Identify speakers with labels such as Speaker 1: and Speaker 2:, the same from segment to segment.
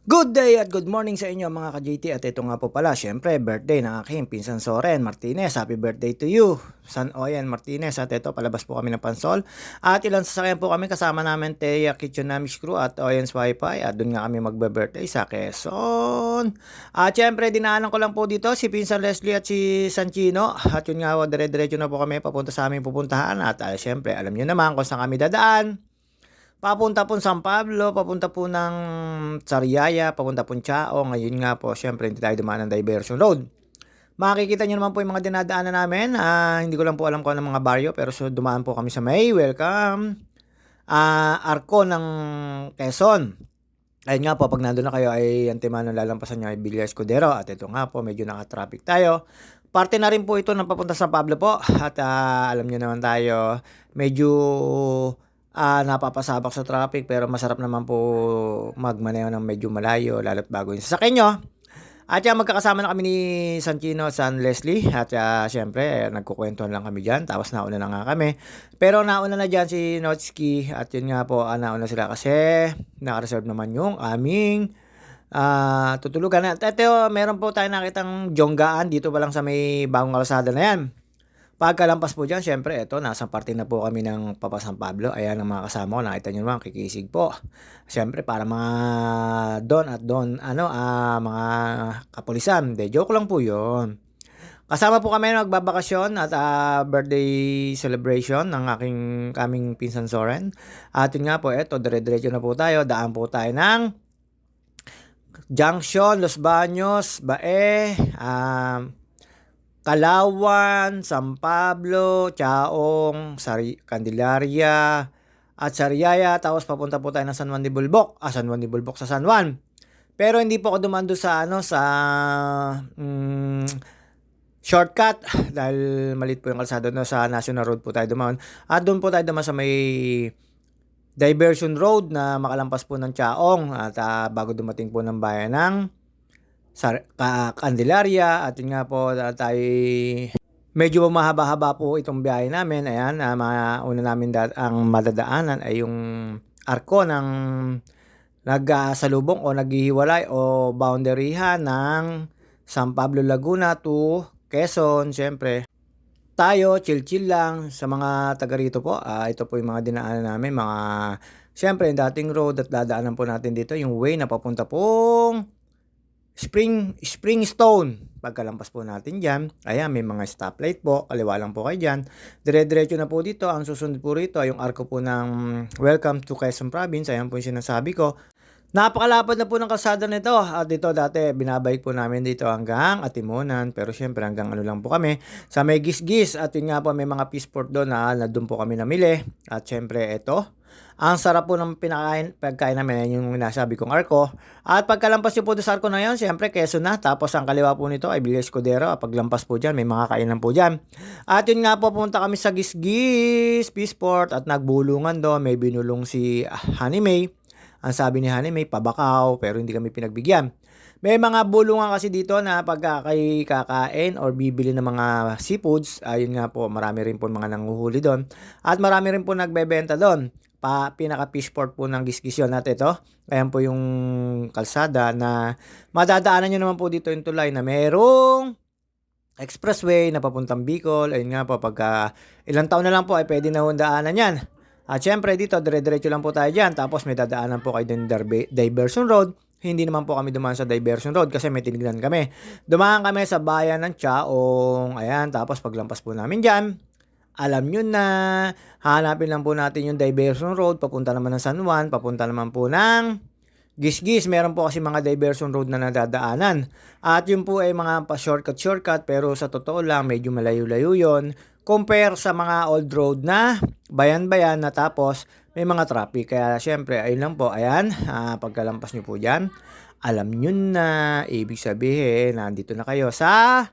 Speaker 1: Good day at good morning sa inyo mga ka-JT at ito nga po pala syempre birthday ng aking pinsan Soren Martinez. Happy birthday to you, San Oyen Martinez. At ito palabas po kami ng pansol at ilang sasakyan po kami kasama namin Teya Kitchenamics Crew at Oyen's Wi-Fi at doon nga kami magbe-birthday sa Quezon. At syempre dinaanan ko lang po dito si pinsan Leslie at si Sanchino at yun nga dire-diretso na po kami papunta sa aming pupuntahan at syempre alam nyo naman kung saan kami dadaan. Papunta po San Pablo, papunta po ng Sariaya, papunta po Chao. Ngayon nga po, syempre hindi tayo dumaan ng diversion road. Makikita nyo naman po yung mga dinadaanan namin. Hindi ko lang po alam kung anong mga baryo, pero so dumaan po kami sa May. Welcome. Arco ng Quezon. Ayun nga po, pag nandun na kayo ay antimano lalampasan nyo ay Villa Escudero. At ito nga po, medyo naka-traffic tayo. Parte na rin po ito ng papunta sa Pablo po. At alam nyo naman tayo, medyo napapasabak sa traffic pero masarap naman po magmaneho ng medyo malayo lalo't bago yung sasakyan nyo. At magkakasama na kami ni Sanchino at San Leslie at syempre nagkukwentuhan lang kami dyan tapos nauna na nga kami. Pero nauna na dyan si Notski at yun nga po nauna sila kasi naka-reserve naman yung aming tutulugan. At ito meron po tayo nakitang jonggaan dito pa lang sa may bagong kalsada na yan. Pagkalampas po dyan, syempre, ito, nasa parte na po kami ng Papa San Pablo. Ayan ang mga kasama ko. Nakita nyo naman, kikisig po. Syempre, para mga don at don, mga kapulisan. De, joke lang po yun. Kasama po kami nagbabakasyon at birthday celebration ng kaming pinsan Soren. At yun nga po, ito, dire-diretso na po tayo. Daan po tayo ng Junction, Los Baños, Bae, Kalawan, San Pablo, Chaong, Candelaria, at Sariaya. Tapos papunta po tayo ng San Juan de Bulboc. San Juan de Bulboc sa San Juan. Pero hindi po ako dumando sa shortcut dahil malit po yung kalsada sa National Road po tayo dumaan. At doon po tayo dumaan sa may diversion road na makalampas po ng Chaong at bago dumating po ng bayan ng Candelaria at yun nga po tayo medyo mahaba-haba po itong biyahe namin. Ayan, una namin ang madadaanan ay yung arko ng nagsalubong o naghihiwalay o boundaryhan ng San Pablo Laguna to Quezon. Siyempre, tayo chill-chill lang sa mga taga rito po. Ito po yung mga dinaanan namin, siyempre yung dating road at dadaanan po natin dito yung way na papunta pong Springstone. Pagkalampas po natin dyan, ayan, may mga stoplight po, kaliwa lang po kayo dyan. Dire-diretso na po dito, ang susunod po rito ay yung arko po ng Welcome to Quezon Province. Ayan po yung sinasabi ko. Napakalapad na po ng kalsada nito. At dito dati, binabike po namin dito hanggang Atimonan. Pero syempre hanggang lang po kami sa may Gisgis. At yun nga po, may mga Peaceport doon na doon po kami namili. At syempre ito, ang sarap po ng pagkain namin, yung nasabi kong arko. At pagkalampas nyo po doon sa arko na yun, syempre Quezon na. Tapos ang kaliwa po nito ay Villa Escudero. Paglampas po dyan, may mga kainan po dyan. At yun nga po, pumunta kami sa Gisgis Peaceport at nagbulungan doon. May binulong si Honey May. Ang sabi ni Honey May, pabakaw, pero hindi kami pinagbigyan. May mga bulungan kasi dito na kakain or bibili ng mga seafoods. Ayun nga po, marami rin po mga nanguhuli doon. At marami rin po nagbebenta doon. Pinaka-fishport po ng Gisgis yun. At ito, ayan po yung kalsada na madadaanan nyo naman po dito yung tulay na merong expressway na papuntang Bicol. Ayun nga po, pagka ilang taon na lang po ay pwede na hundaanan yan. At syempre dito, dire-diretso lang po tayo dyan. Tapos may dadaanan po kayo din diversion road. Hindi naman po kami dumaan sa diversion road kasi may tinignan kami. Dumaan kami sa bayan ng Chaong. Ayan, tapos paglampas po namin dyan, alam nyo na, hanapin lang po natin yung diversion road. Papunta naman ng San Juan, papunta naman po ng Gisgis. Meron po kasi mga diversion road na nadadaanan. At yun po ay mga pa-shortcut pero sa totoo lang, medyo malayo-layo yun. Compare sa mga old road na bayan-bayan na tapos may mga traffic. Kaya syempre, ayun lang po. Ayan, pagkalampas nyo po dyan, alam nyo na, ibig sabihin, nandito na kayo sa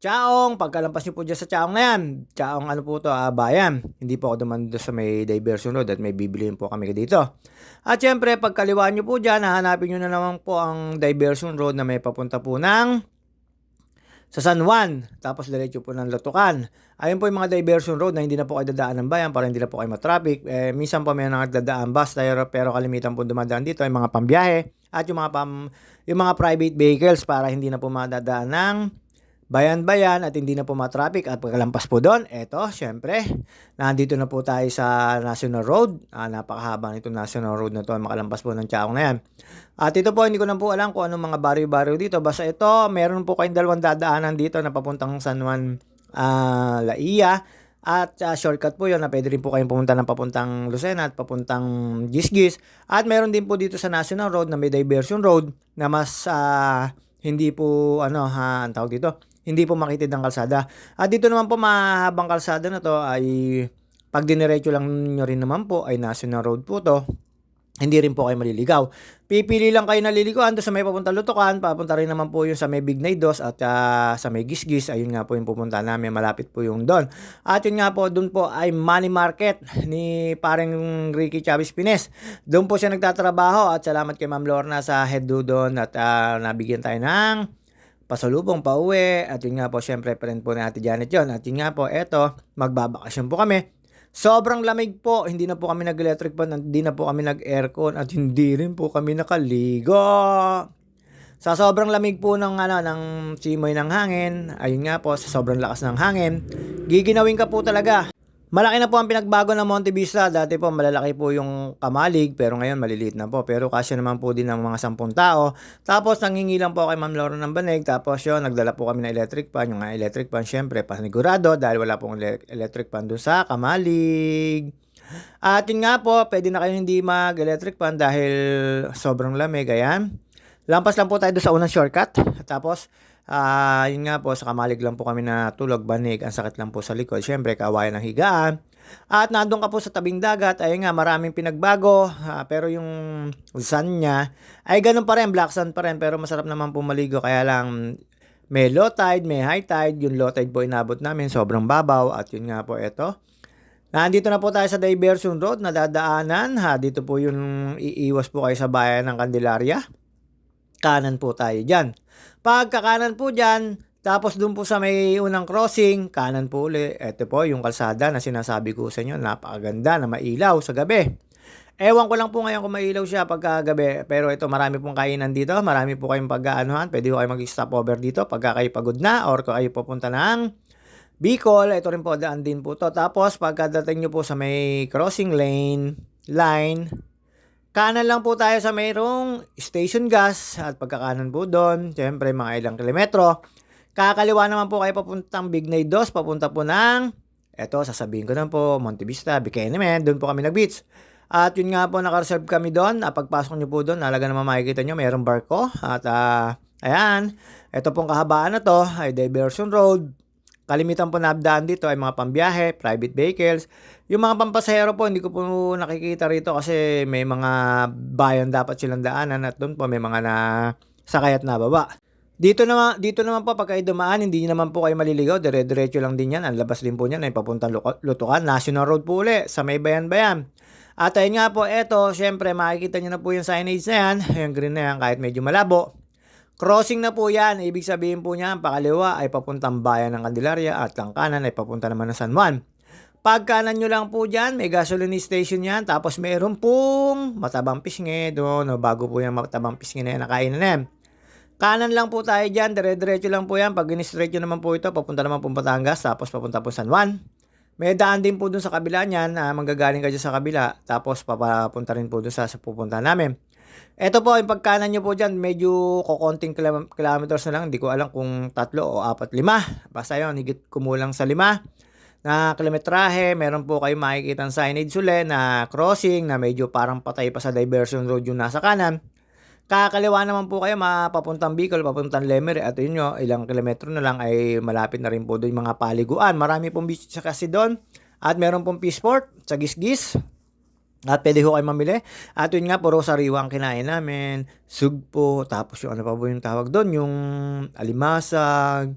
Speaker 1: Chaong. Pagkalampas nyo po dyan sa Chaong na yan. Chaong ano po to, bayan. Hindi po ako dumando sa may diversion road at may bibiliin po kami dito. At syempre, pagkaliwaan nyo po dyan, hahanapin nyo na naman po ang diversion road na may papunta po ng sa San Juan, tapos diretso po ng Lutukan. Ayun po yung mga diversion road na hindi na po kayo dadaan ng bayan para hindi na po kayo matraffic. Minsan po may nagdadaan bus pero kalimitan po dumadaan dito ay mga pambiyahe at yung mga private vehicles para hindi na po madadaan ng bayan-bayan at hindi na po matraffic. At pagkalampas po doon, eto, syempre, nandito na po tayo sa National Road. Napakahaba nito National Road na to, makalampas po ng Chaong na yan. At ito po, hindi ko na po alam kung anong mga baryo-baryo dito. Basta ito, meron po kayong dalawang dadaanan dito na papuntang San Juan, Laia. At shortcut po yun na pwede rin po kayong pumunta ng papuntang Lucena at papuntang Gisgis. At meron din po dito sa National Road na may diversion road na mas hindi po ang tawag dito, hindi po makitid ang kalsada. At dito naman po mahabang kalsada na to ay pag diniretso lang nyo rin naman po ay National Road po to. Hindi rin po kayo maliligaw. Pipili lang kayo naliligawan doon sa may papunta Lutukan, papunta rin naman po yung sa may Bignay Dos at sa may Gisgis. Ayun nga po yung pupunta namin, malapit po yung doon. At yun nga po, doon po ay Money Market ni parang Ricky Chavez Pines. Doon po siya nagtatrabaho at salamat kay Ma'am Lorna sa head doon at nabigyan tayo ng pasalubong pauwi. At yun nga po, syempre friend po ni Ate Janet yun. At yun nga po, eto, magbabakasyon po kami. Sobrang lamig po, hindi na po kami nag-electric fan, hindi na po kami nag-aircon at hindi rin po kami nakaligo. Sa sobrang lamig po ng simoy ng hangin, ayun nga po, sa sobrang lakas ng hangin, giginawin ka po talaga. Malaki na po ang pinagbago ng Monte Vista. Dati po malalaki po yung Kamalig pero ngayon maliliit na po. Pero kasya naman po din ng mga 10 tao. Tapos nanghingi lang po kay Ma'am Laura ng banig. Tapos yun, nagdala po kami ng electric fan. Yung electric fan syempre panigurado dahil wala pong electric fan doon sa Kamalig. At yun nga po, pwede na kayo hindi mag-electric fan dahil sobrang lamig. Ayan. Lampas lang po tayo doon sa unang shortcut. Tapos yun nga po, sa Kamalig lang po kami natulog, banig, ang sakit lang po sa likod. Syempre, kawayan ng higaan. At nandun ka po sa tabing dagat, ayun nga, maraming pinagbago. Pero yung sun niya, ay ganun pa rin, black sun pa rin. Pero masarap naman po maligo, kaya lang may low tide, may high tide. Yung low tide po inabot namin, sobrang babaw. At yun nga po, eto. Nandito na po tayo sa diversion road na dadaanan. Dito po yung iiwas po kayo sa bayan ng Candelaria. Kanan po tayo dyan. Pagkakanan po dyan, tapos dun po sa may unang crossing, kanan po uli. Ito po yung kalsada na sinasabi ko sa inyo, napakaganda na mailaw sa gabi. Ewan ko lang po ngayon kung mailaw siya pagkagabi, pero ito marami pong kainan dito, marami po kayong pag-aanuhan, pwede po kayo mag-stop over dito pagka kayo pagod na or kung kayo pupunta ng Bicol, ito rin po, daan din po to. Tapos pagkadating nyo po sa may crossing line, kanan lang po tayo sa mayroong station gas at pagkakanan po doon, syempre mga ilang kilometro. Kakaliwa naman po kayo papuntang Bignay Dos, papunta po ng, eto sasabihin ko na po, Monte Vista, Bikini, doon po kami nag-beach. At yun nga po, naka-reserve kami doon. Pagpasok nyo po doon, talaga naman makikita nyo, mayroong barko. At ayan, eto pong kahabaan na to ay diversion road. Kalimitan po nabdaan dito ay mga pambiyahe, private vehicles. Yung mga pampasahero po, hindi ko po nakikita rito kasi may mga bayan dapat silang daanan at doon po may mga sakay at nababa. Dito naman po pag kayo dumaan, hindi naman po kayo maliligaw, dire-diretso lang din yan. Ang labas din po niyan ay papuntang Lutukan, National Road po uli, sa may bayan-bayan. At ayun nga po, eto, syempre makikita nyo na po yung signage na yan, yung green na yan kahit medyo malabo. Crossing na po yan, ibig sabihin po niya, pakaliwa ay papuntang bayan ng Candelaria at ang kanan ay papunta naman ng San Juan. Pag kanan nyo lang po dyan, may gasoline station yan, tapos meron pong matabang pisngi doon, bago po yung matabang pisngi na yan, nakainan na yan. Kanan lang po tayo dyan, dire-diretso lang po yan, pag in-straight nyo naman po ito, papunta naman po Batangas, tapos papunta po San Juan. May daan din po doon sa kabila niyan, manggagaling ka dyan sa kabila, tapos papapunta rin po doon sa pupunta namin. Ito po, yung pagkanan nyo po dyan, medyo kukonting kilometers na lang. Hindi ko alam kung 3 o 4, 5. Basta yun, higit kumulang sa 5 na kilometrahe. Meron po kayo makikita ng signage uli na crossing na medyo parang patay pa sa diversion road yung nasa kanan. Kakaliwa naman po kayo, mapapuntang Bicol, papuntang Lemery. At yun nyo, ilang kilometro na lang ay malapit na rin po doon yung mga paliguan. Marami pong beach kasi doon. At meron pong Peaceport sa Gisgis. At pwede ho kayo mamili. At yun nga, puro sariwa ang kinain namin. Sugpo, tapos yung ano pa po yung tawag doon, yung alimasag,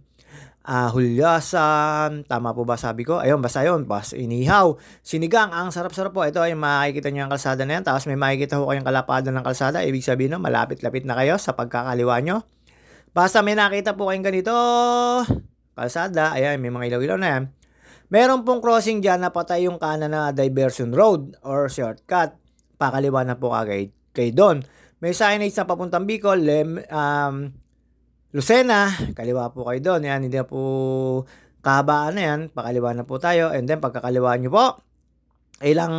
Speaker 1: hulyasan, tama po ba sabi ko? Ayun, basta yun, inihaw. Sinigang, ang sarap-sarap po. Ito ay makikita nyo yung kalsada na yan. Tapos may makikita ho kayong kalapado ng kalsada. Ibig sabihin no, malapit-lapit na kayo sa pagkakaliwa nyo. Basta may nakita po kayong ganito, kalsada, ayan, may mga ilaw-ilaw na yan. Meron pong crossing dyan na patay yung kanan na diversion road or shortcut. Pakaliwa na po kagad kayo doon. May signage na papuntang Bicol, Lucena, kaliwa po kayo doon. Yan, hindi na po kahabaan na yan. Pakaliwa na po tayo. And then, pagkakaliwa nyo po, ilang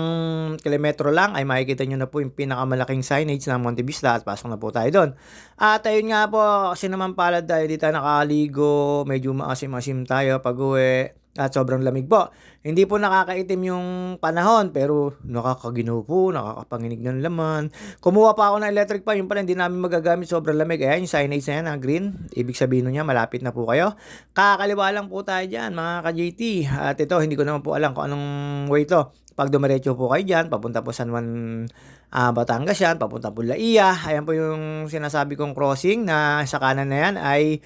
Speaker 1: kilometro lang ay makikita nyo na po yung pinakamalaking signage ng Monte Vista at pasok na po tayo doon. At ayun nga po, kasi naman pala dahil di tayo nakaligo, medyo maasim-asim tayo pag uwi at sobrang lamig po. Hindi po nakakaitim yung panahon pero nakakaginaw po, nakakapanginig ng laman. Kumuha pa ako ng electric pan, yung pala hindi namin magagamit, sobrang lamig. Ayan yung signage na yan, na green. Ibig sabihin niya malapit na po kayo. Kakaliwa lang po tayo dyan mga ka-JT. At ito, hindi ko naman po alam kung anong way to. Pag dumiretso po kayo dyan, papunta po San Juan, Batangas yan, papunta po Laia. Ayan po yung sinasabi kong crossing na sa kanan na yan ay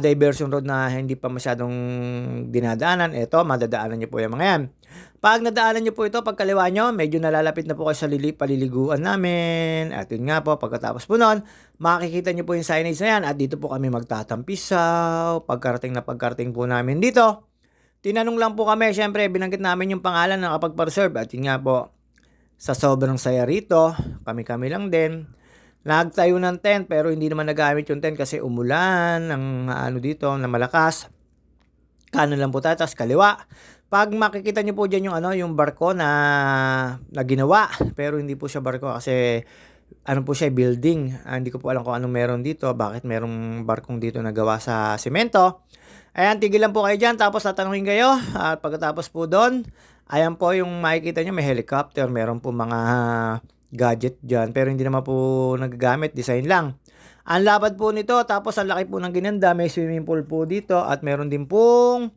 Speaker 1: diversion road na hindi pa masyadong dinadaanan. Ito, madadaanan nyo po yung mga yan. Pag nadaanan nyo po ito, pag kaliwa nyo, medyo nalalapit na po kayo sa paliliguan namin. At yun nga po, pagkatapos po nun, makikita nyo po yung signage na yan. At dito po kami magtatampisaw. Pagkarating po namin dito, tinanong lang po kami, syempre, binanggit namin yung pangalan ng kapag-reserve. At yun nga po, sa sobrang saya rito, kami-kami lang din. Nagtayo ng tent, pero hindi naman nagamit yung tent kasi umulan, ng dito, na malakas. Kanan lang po tayo, tapos kaliwa. Pag makikita nyo po dyan yung barko na ginawa, pero hindi po siya barko kasi po siya, building. Hindi ko po alam kung anong meron dito, bakit merong barkong dito na gawa sa semento. Ayan, tigil lang po kayo dyan, tapos tatanungin kayo. At pagkatapos po doon, ayan po yung makikita nyo, may helicopter, meron po mga gadget dyan, pero hindi naman po nagagamit, design lang. Ang lapad po nito, tapos ang laki po ng ginanda, may swimming pool po dito, at meron din pong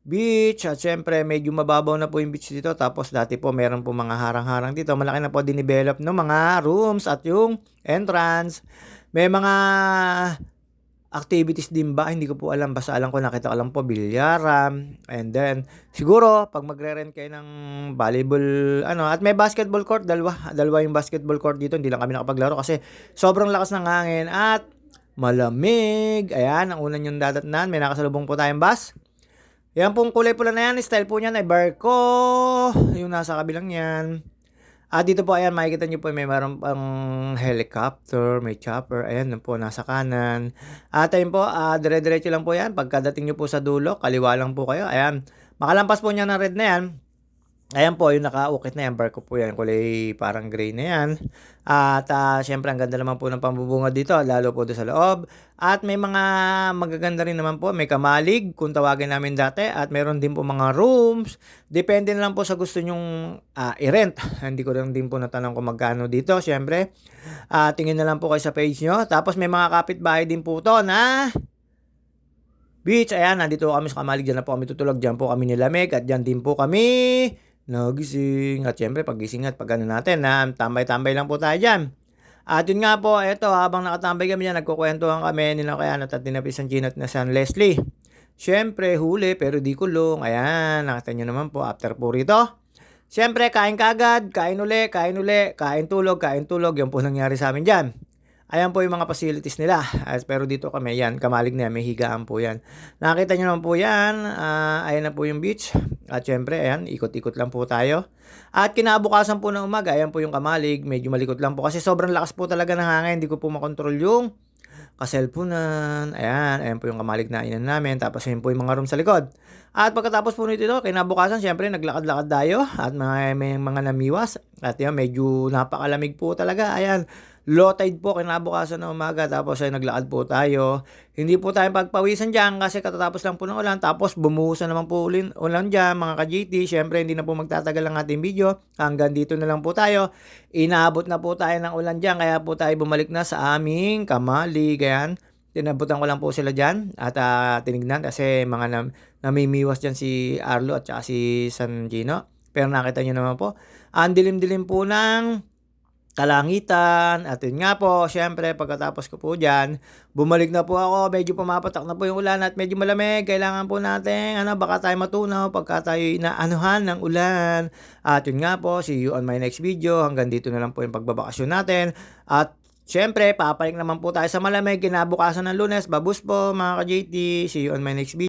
Speaker 1: beach, at syempre medyo mababaw na po yung beach dito, tapos dati po meron po mga harang-harang dito, malaki na po dinidevelop ng mga rooms at yung entrance. May mga activities din ba? Hindi ko po alam. Basta alam ko, nakita ko lang po, bilyaran. And then, siguro, pag magre-rent kayo ng volleyball, at may basketball court, dalawa yung basketball court dito. Hindi lang kami nakapaglaro kasi sobrang lakas ng hangin at malamig. Ayan, ang unan yung dadatnan. May nakasalubong po tayong bus. Yan pong kulay pula na yan. Style po niyan ay barko. Yung nasa kabilang yan. At dito po, ayan, makikita nyo po, may meron pang helicopter, may chopper, ayan po, nasa kanan. At ayun po, dire-diretso lang po yan. Pagkadating nyo po sa dulo, kaliwa lang po kayo, ayan. Makalampas po niya ng red na yan. Ayan po, yung nakaukit na yan, barko po yan, kulay parang gray na yan. At syempre, ang ganda naman po ng pambubunga dito, lalo po doon sa loob. At may mga magaganda rin naman po, may kamalig, kung tawagin namin dati. At meron din po mga rooms. Depende na lang po sa gusto nyong i-rent. Hindi ko lang din po natanong kung magkano dito, syempre. Tingin na lang po kayo sa page nyo. Tapos may mga kapitbahay din po to na beach. Ayan, nandito kami sa kamalig, dyan na po kami tutulog, dyan po kami nilamig. At dyan din po kami nagising. At syempre, paggising at pag natin, tambay-tambay lang po tayo dyan. At yun nga po, eto, habang nakatambay kami dyan, nagkukwentuhan kami nila kaya at tinapisan Gino at na San Leslie. Syempre, huli pero di kulong. Ayan, nakita nyo naman po, after po rito. Syempre, kain kagad, kain uli, kain tulog. Yan po nangyari sa amin dyan. Ayan po yung mga facilities nila. Pero dito kami, yan, kamalig na yan, may higaan po yan. Nakita nyo naman po yan, ayan na po yung beach. At syempre, ayan, ikot-ikot lang po tayo. At kinabukasan po ng umaga, ayan po yung kamalig, medyo malikot lang po kasi sobrang lakas po talaga ng hangin, hindi ko po makontrol yung kaselpunan. Ayan po yung kamalig na inan namin. Tapos ayan po yung mga room sa likod. At pagkatapos po nito, kinabukasan, syempre, naglakad-lakad tayo at may mga namiwas. At yan, medyo napakalamig po talaga. Ayan, low tide po kinabukasan ng umaga. Tapos ay naglakad po tayo. Hindi po tayo pagpawisan dyan kasi katatapos lang po ng ulan. Tapos bumuhusan naman po ulan dyan, mga ka-GT. Syempre, hindi na po magtatagal ang ating video. Hanggang dito na lang po tayo. Inaabot na po tayo ng ulan dyan. Kaya po tayo bumalik na sa aming kamalig. Ayan, tinabutan ko lang po sila dyan. At tinignan kasi mga namimiwas dyan si Arlo at saka si San Gino. Pero nakita nyo naman po, ang dilim-dilim po ng kalangitan. At yun nga po, syempre, pagkatapos ko po dyan, bumalik na po ako. Medyo pumapatak na po yung ulan at medyo malamig. Kailangan po natin, baka tayo matunaw pagka tayo inaanuhan ng ulan. At yun nga po, see you on my next video. Hanggang dito na lang po yung pagbabakasyon natin. At Siyempre, papaling naman po tayo sa malamig kinabukasan ng Lunes. Babus po mga ka-JT. See you on my next video.